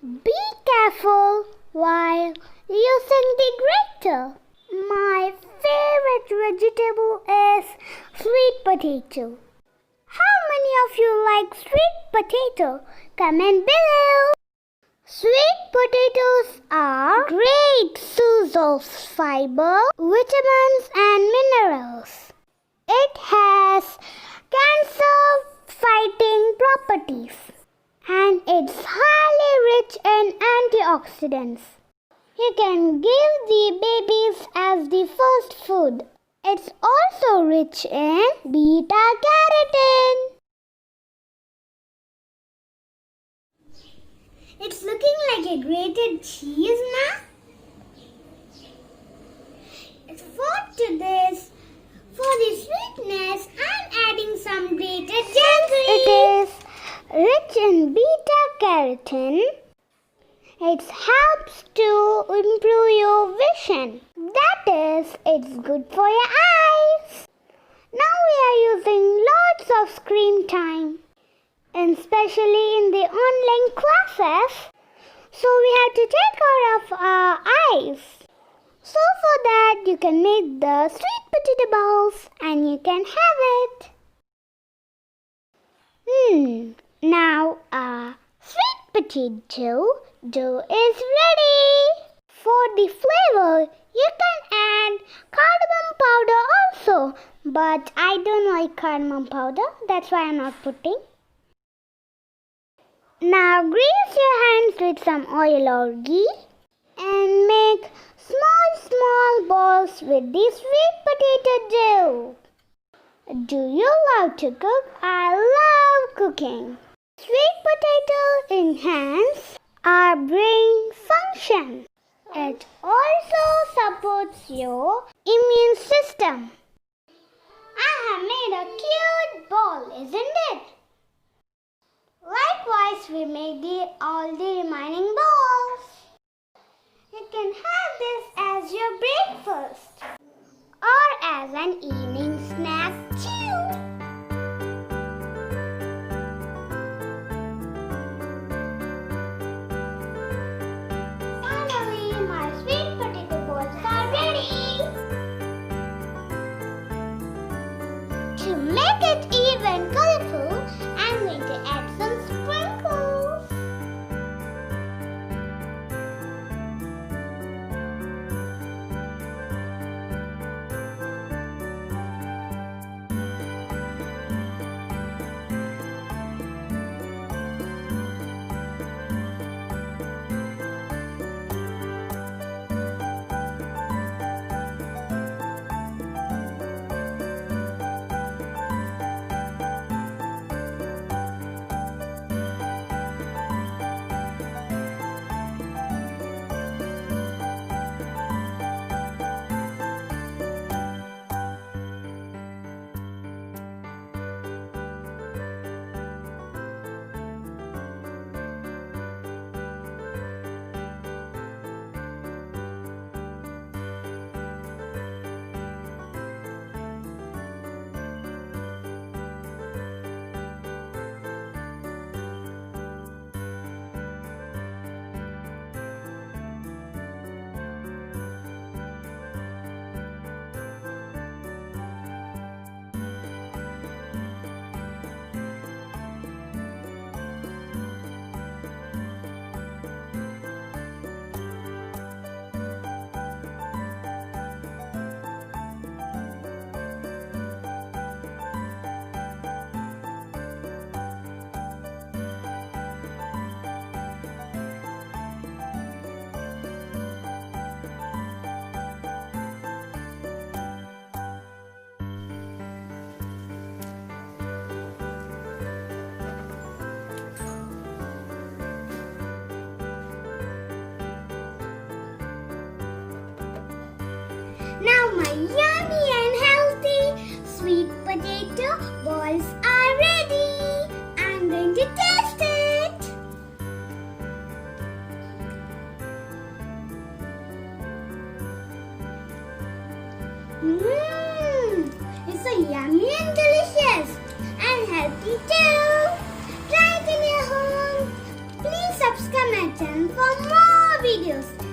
Be careful while using the grater. My favorite vegetable is sweet potato. How many of you like sweet potato? Comment below. Sweet potatoes are great source of fiber, vitamins and minerals. It has cancer-fighting properties and it's highly rich in antioxidants. You can give the babies as the first food. It's also rich in beta-carotene. It's looking like a grated cheese now. For the sweetness, I'm adding some grated jaggery. It is rich in beta-carotene. It helps to improve your vision. That is, it's good for your eyes. Now we are using lots of screen time, and especially in the online classes. So we have to take care of our eyes. So for that you can make the sweet potato balls and you can have it. Now our sweet potato dough is ready. For the flavor, you can add cardamom powder also. But I don't like cardamom powder. That's why I'm not putting. Now grease your hands with some oil or ghee. And make small balls with the sweet potato dough. Do you love to cook? I love cooking. Sweet potato enhance our brain function. It also supports your immune system. I have made a cute ball, isn't it? Likewise, we make all the remaining balls. You can have this as your breakfast or as an evening snack too. Finally, my sweet potato balls are ready. To make it even colorful, I'm going to add some sprinkles. Now my yummy and healthy sweet potato balls are ready. I'm going to taste it. It's so yummy and delicious and healthy too. Try it in your home. Please subscribe channel for more videos.